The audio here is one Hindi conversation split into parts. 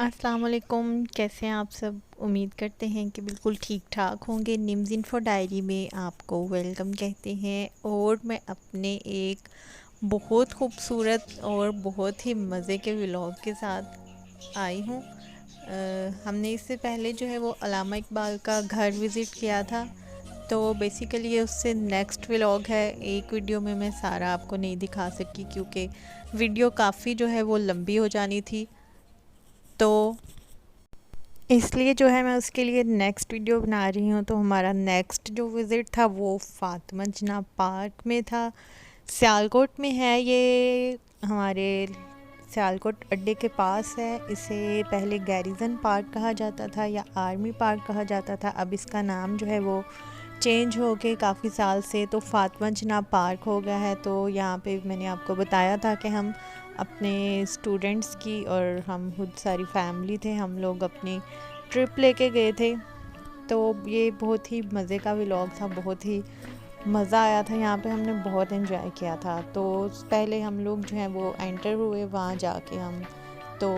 अस्सलाम वालेकुम। कैसे हैं आप सब? उम्मीद करते हैं कि बिल्कुल ठीक ठाक होंगे। निम्स इन्फो डायरी में आपको वेलकम कहते हैं और मैं अपने एक बहुत खूबसूरत और बहुत ही मज़े के व्लॉग के साथ आई हूँ। हमने इससे पहले जो है वो अल्लामा इकबाल का घर विज़िट किया था, तो बेसिकली ये उससे नेक्स्ट व्लॉग है। एक वीडियो में मैं सारा आपको नहीं दिखा सकी क्योंकि वीडियो काफ़ी जो है वो लंबी हो जानी थी, तो इसलिए जो है मैं उसके लिए नेक्स्ट वीडियो बना रही हूँ। तो हमारा नेक्स्ट जो विज़िट था वो फातिमा जनाब पार्क में था। सियालकोट में है ये, हमारे सियालकोट अड्डे के पास है। इसे पहले गैरिजन पार्क कहा जाता था या आर्मी पार्क कहा जाता था। अब इसका नाम जो है वो चेंज हो के काफ़ी साल से तो फातिमा जनाब पार्क हो गया है। तो यहाँ पे मैंने आपको बताया था कि हम अपने स्टूडेंट्स की और हम खुद सारी फैमिली थे, हम लोग अपनी ट्रिप लेके गए थे। तो ये बहुत ही मज़े का व्लॉग था, बहुत ही मज़ा आया था। यहाँ पे हमने बहुत एंजॉय किया था। तो पहले हम लोग जो है वो एंटर हुए, वहाँ जाके हम तो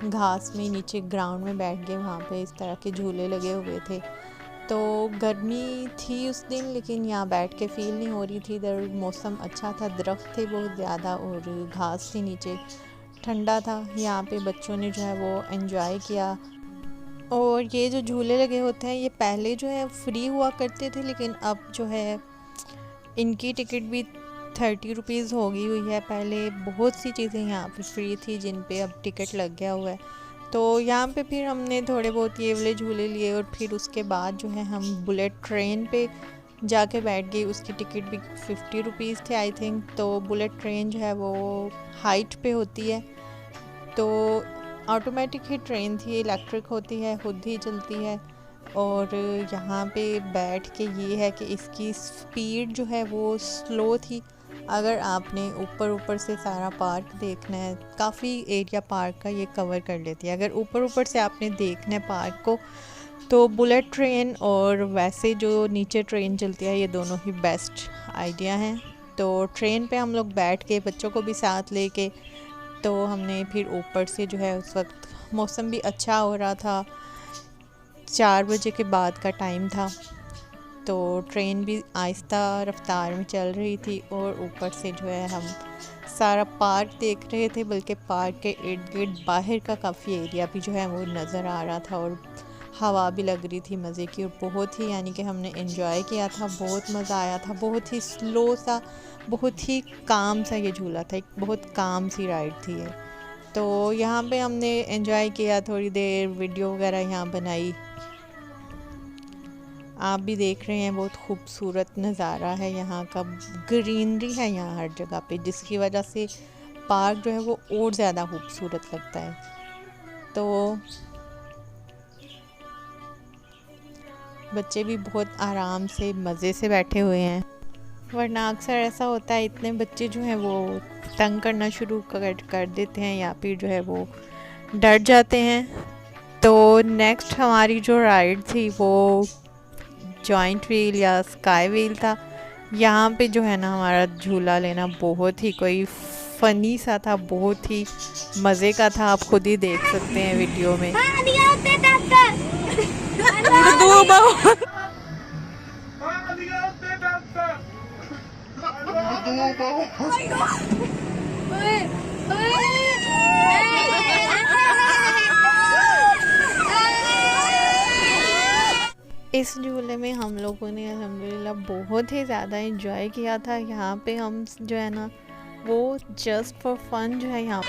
घास में नीचे ग्राउंड में बैठ गए। वहाँ पे इस तरह के झूले लगे हुए थे। तो गर्मी थी उस दिन, लेकिन यहाँ बैठ के फ़ील नहीं हो रही थी। इधर मौसम अच्छा था, दरख्त थे बहुत ज़्यादा और घास थी नीचे, ठंडा था। यहाँ पे बच्चों ने जो है वो एंजॉय किया। और ये जो झूले लगे होते हैं ये पहले जो है फ्री हुआ करते थे, लेकिन अब जो है इनकी टिकट भी 30 रुपीज़ हो गई हुई है। पहले बहुत सी चीज़ें यहाँ पे फ्री थी जिन पे अब टिकट लग गया हुआ है। तो यहाँ पे फिर हमने थोड़े बहुत ये वाले झूले लिए और फिर उसके बाद जो है हम बुलेट ट्रेन पे जाके बैठ गई। उसकी टिकट भी 50 रुपीज़ थे आई थिंक। तो बुलेट ट्रेन जो है वो हाइट पे होती है, तो ऑटोमेटिक ही ट्रेन थी, इलेक्ट्रिक होती है, खुद ही चलती है। और यहाँ पे बैठ के ये है कि इसकी स्पीड जो है वो स्लो थी। अगर आपने ऊपर ऊपर से सारा पार्क देखना है, काफ़ी एरिया पार्क का ये कवर कर लेती है। अगर ऊपर ऊपर से आपने देखना है पार्क को तो बुलेट ट्रेन और वैसे जो नीचे ट्रेन चलती है ये दोनों ही बेस्ट आइडिया हैं। तो ट्रेन पे हम लोग बैठ के बच्चों को भी साथ लेके तो हमने फिर ऊपर से जो है उस वक्त मौसम भी अच्छा हो रहा था, 4 बजे के बाद का टाइम था। तो ट्रेन भी आहिस्ता रफ्तार में चल रही थी और ऊपर से जो है हम सारा पार्क देख रहे थे, बल्कि पार्क के इर्द गिर्द बाहर का काफ़ी एरिया भी जो है वो नज़र आ रहा था और हवा भी लग रही थी मज़े की। और बहुत ही यानी कि हमने एंजॉय किया था, बहुत मज़ा आया था। बहुत ही स्लो सा, बहुत ही काम सा ये झूला था, एक बहुत काम सी राइड थी ये। तो यहाँ पे हमने एंजॉय किया, थोड़ी देर वीडियो वगैरह यहाँ बनाई। आप भी देख रहे हैं बहुत खूबसूरत नज़ारा है यहाँ का, ग्रीनरी है यहाँ हर जगह पे, जिसकी वजह से पार्क जो है वो और ज़्यादा खूबसूरत लगता है। तो बच्चे भी बहुत आराम से मज़े से बैठे हुए हैं, वरना अक्सर ऐसा होता है इतने बच्चे जो हैं वो तंग करना शुरू कर देते हैं या फिर जो है वो डर जाते हैं। तो नेक्स्ट हमारी जो राइड थी वो जॉइंट व्हील या स्काई व्हील था। यहाँ पे जो है ना हमारा झूला लेना बहुत ही कोई फ़नी सा था, बहुत ही मज़े का था। आप खुद ही देख सकते हैं वीडियो में। इस झूले में हम लोगों ने अल्हम्दुलिल्लाह बहुत ही ज़्यादा एंजॉय किया था। यहाँ पे हम जो है ना वो जस्ट फॉर फन जो है यहाँ पे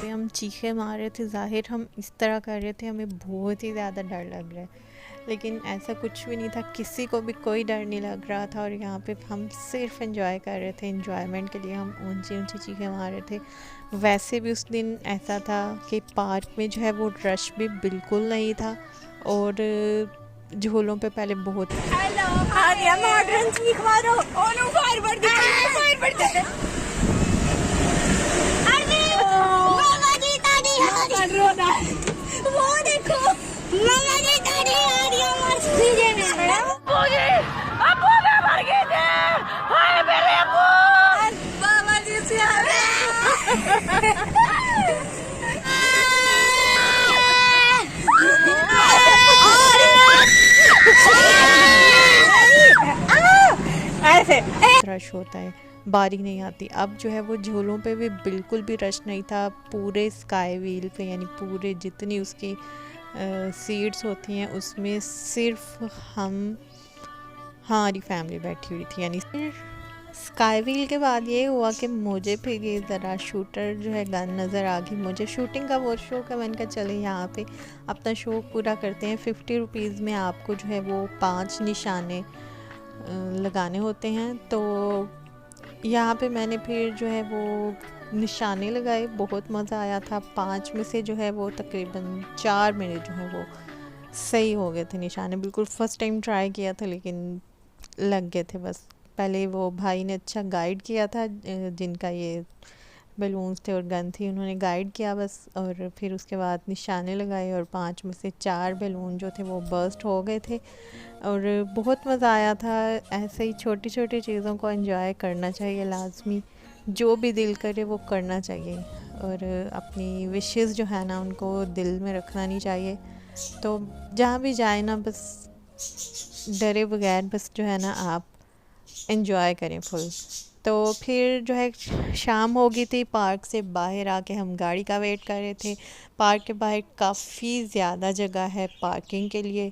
हम चीखे मार रहे थे, जाहिर हम इस तरह कर रहे थे, हमें बहुत ही ज़्यादा डर लग रहा है, लेकिन ऐसा कुछ भी नहीं था, किसी को भी कोई डर नहीं लग रहा था। और यहाँ पे हम सिर्फ एंजॉय कर रहे थे, एंजॉयमेंट के लिए हम ऊंची ऊंची चीखें मार रहे थे। वैसे भी उस दिन ऐसा था कि पार्क में जो है वो रश भी बिल्कुल नहीं था और झूलों पे पहले बहुत मॉडर्न चीख मारो वो देखो मर गए थे, हाय मेरे ऐसे रश होता है, बारी नहीं आती। अब जो है वो झूलों पे भी बिल्कुल भी रश नहीं था। पूरे स्काई व्हील पे यानी पूरे जितनी उसकी सीट्स होती हैं उसमें सिर्फ हमारी फैमिली बैठी हुई थी। यानी फिर स्काई व्हील के बाद ये हुआ कि मुझे फिर ये ज़रा शूटर जो है गन नज़र आ गई। मुझे शूटिंग का बहुत शौक है। मैंने कहा चले यहाँ पे अपना शौक़ पूरा करते हैं। 50 रुपीज़ में आपको जो है वो 5 निशाने लगाने होते हैं। तो यहाँ पे मैंने फिर जो है वो निशाने लगाए, बहुत मज़ा आया था। 5 में से जो है वो तकरीबन 4 मेरे जो है वो सही हो गए थे निशाने। बिल्कुल फ़र्स्ट टाइम ट्राई किया था लेकिन लग गए थे बस। पहले वो भाई ने अच्छा गाइड किया था, जिनका ये बैलून्स थे और गन थी, उन्होंने गाइड किया बस। और फिर उसके बाद निशाने लगाए और 5 में से 4 बैलून जो थे वो बर्स्ट हो गए थे और बहुत मज़ा आया था। ऐसे ही छोटी छोटी चीज़ों को एंजॉय करना चाहिए लाजमी, जो भी दिल करे वो करना चाहिए। और अपनी विशेस जो है ना उनको दिल में रखना नहीं चाहिए। तो जहाँ भी जाए ना बस डरे बगैर बस जो है ना आप एंजॉय करें फुल। तो फिर जो है शाम हो गई थी। पार्क से बाहर आके हम गाड़ी का वेट कर रहे थे। पार्क के बाहर काफ़ी ज़्यादा जगह है पार्किंग के लिए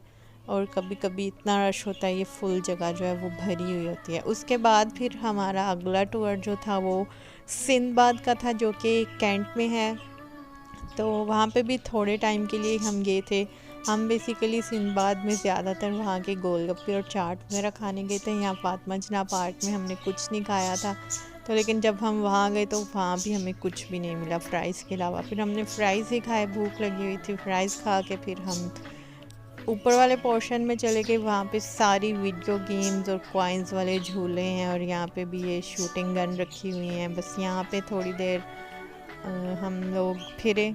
और कभी कभी इतना रश होता है, ये फुल जगह जो है वो भरी हुई होती है। उसके बाद फिर हमारा अगला टूर जो था वो सिंदबाद का था, जो कि कैंट में है। तो वहाँ पे भी थोड़े टाइम के लिए हम गए थे। हम बेसिकली सिंदबाद में ज़्यादातर वहाँ के गोलगप्पे और चाट वगैरह खाने गए थे। यहाँ फातिमा जिन्ना पार्क में हमने कुछ नहीं खाया था। तो लेकिन जब हम वहाँ गए तो वहाँ भी हमें कुछ भी नहीं मिला फ़्राइज़ के अलावा। फिर हमने फ़्राइज़ ही खाए, भूख लगी हुई थी। फ़्राइज़ खा के फिर हम ऊपर वाले पोर्शन में चले गए। वहाँ पे सारी वीडियो गेम्स और कॉइन्स वाले झूले हैं और यहाँ पे भी ये शूटिंग गन रखी हुई हैं। बस यहाँ पे थोड़ी देर हम लोग फिरे।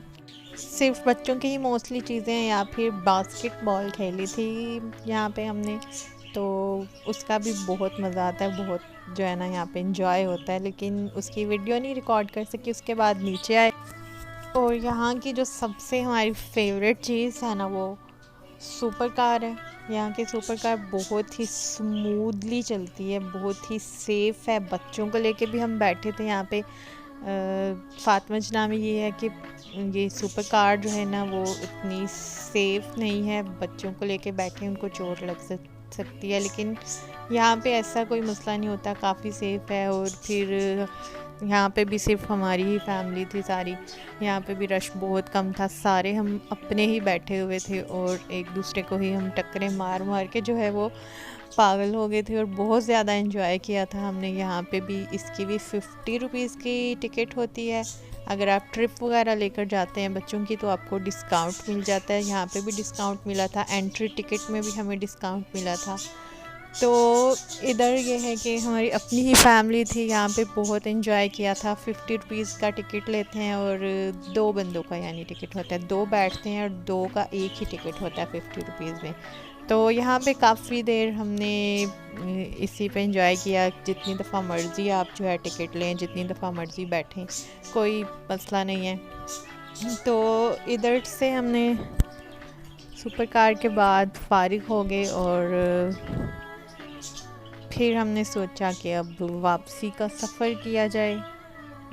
सिर्फ बच्चों की ही मोस्टली चीज़ें हैं। या फिर बास्केटबॉल खेली थी यहाँ पे हमने, तो उसका भी बहुत मज़ा आता है। बहुत जो है ना यहाँ पे इंजॉय होता है, लेकिन उसकी वीडियो नहीं रिकॉर्ड कर सकी। उसके बाद नीचे आए और यहाँ की जो सबसे हमारी फेवरेट चीज़ है ना वो सुपर कार है। यहाँ की सुपर कार बहुत ही स्मूथली चलती है, बहुत ही सेफ़ है। बच्चों को लेके भी हम बैठे थे यहाँ पे। फातिमा जिन्ना में ये है कि ये सुपर कार जो है ना वो इतनी सेफ़ नहीं है। बच्चों को लेके बैठे उनको चोट लग सकती है, लेकिन यहाँ पे ऐसा कोई मसला नहीं होता, काफ़ी सेफ़ है। और फिर यहाँ पे भी सिर्फ हमारी ही फैमिली थी सारी। यहाँ पे भी रश बहुत कम था, सारे हम अपने ही बैठे हुए थे और एक दूसरे को ही हम टक्करें मार मार के जो है वो पागल हो गए थे और बहुत ज़्यादा एंजॉय किया था हमने। यहाँ पे भी इसकी भी 50 रुपीज़ की टिकट होती है। अगर आप ट्रिप वगैरह लेकर जाते हैं बच्चों की तो आपको डिस्काउंट मिल जाता है। यहाँ पे भी डिस्काउंट मिला था, एंट्री टिकट में भी हमें डिस्काउंट मिला था। तो इधर ये है कि हमारी अपनी ही फैमिली थी, यहाँ पे बहुत एंजॉय किया था। 50 रुपीज़ का टिकट लेते हैं और 2 बंदों का यानी टिकट होता है, 2 बैठते हैं और 2 का एक ही टिकट होता है 50 रुपीज़ में। तो यहाँ पे काफ़ी देर हमने इसी पे एंजॉय किया। जितनी दफ़ा मर्ज़ी आप जो है टिकट लें, जितनी दफ़ा मर्ज़ी बैठें, कोई मसला नहीं है। तो इधर से हमने सुपर कार के बाद फारिग हो गए और फिर हमने सोचा कि अब वापसी का सफ़र किया जाए।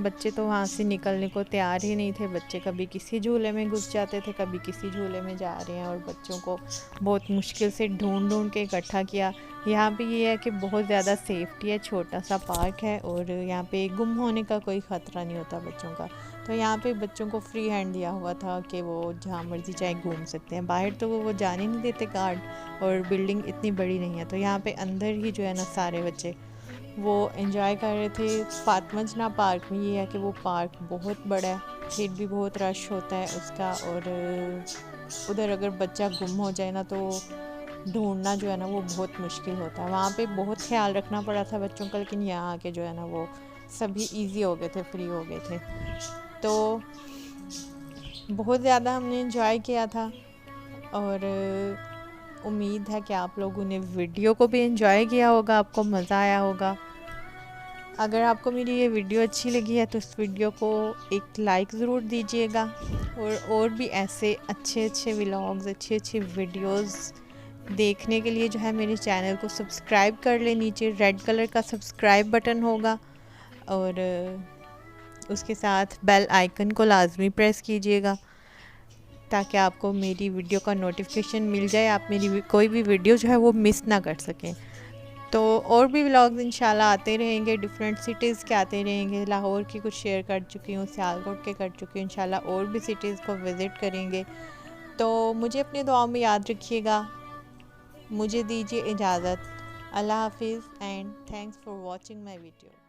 बच्चे तो वहाँ से निकलने को तैयार ही नहीं थे। बच्चे कभी किसी झूले में घुस जाते थे, कभी किसी झूले में जा रहे हैं और बच्चों को बहुत मुश्किल से ढूंढ ढूंढ के इकट्ठा किया। यहाँ पे ये है कि बहुत ज़्यादा सेफ्टी है, छोटा सा पार्क है और यहाँ पे गुम होने का कोई ख़तरा नहीं होता बच्चों का। तो यहाँ पे बच्चों को फ्री हैंड दिया हुआ था कि वो जहाँ मर्ज़ी चाहे घूम सकते हैं। बाहर तो वो जाने नहीं देते गार्ड, और बिल्डिंग इतनी बड़ी नहीं है, तो यहाँ पे अंदर ही जो है ना सारे बच्चे वो एंजॉय कर रहे थे। फातिमा जिन्ना पार्क में ये है कि वो पार्क बहुत बड़ा है, फिर भी बहुत रश होता है उसका। और उधर अगर बच्चा गुम हो जाए ना तो ढूंढना जो है ना वो बहुत मुश्किल होता है। वहाँ पे बहुत ख्याल रखना पड़ा था बच्चों का, लेकिन यहाँ आके जो है ना वो सभी इजी हो गए थे, फ्री हो गए थे। तो बहुत ज़्यादा हमने एंजॉय किया था और उम्मीद है कि आप लोगों ने वीडियो को भी एंजॉय किया होगा, आपको मज़ा आया होगा। अगर आपको मेरी ये वीडियो अच्छी लगी है तो इस वीडियो को एक लाइक ज़रूर दीजिएगा और भी ऐसे अच्छे अच्छे व्लॉग्स, अच्छे अच्छे वीडियोस देखने के लिए जो है मेरे चैनल को सब्सक्राइब कर ले। नीचे रेड कलर का सब्सक्राइब बटन होगा और उसके साथ बेल आइकन को लाजमी प्रेस कीजिएगा ताकि आपको मेरी वीडियो का नोटिफिकेशन मिल जाए, आप मेरी कोई भी वीडियो जो है वो मिस ना कर सकें। तो और भी व्लॉग्स इंशाल्लाह आते रहेंगे, डिफरेंट सिटीज़ के आते रहेंगे। लाहौर की कुछ शेयर कर चुकी हूँ, सियालकोट के कर चुकी हूँ, इंशाल्लाह और भी सिटीज़ को विज़िट करेंगे। तो मुझे अपनी दुआओं में याद रखिएगा। मुझे दीजिए इजाज़त। अल्लाह हाफिज़ and thanks for watching my video.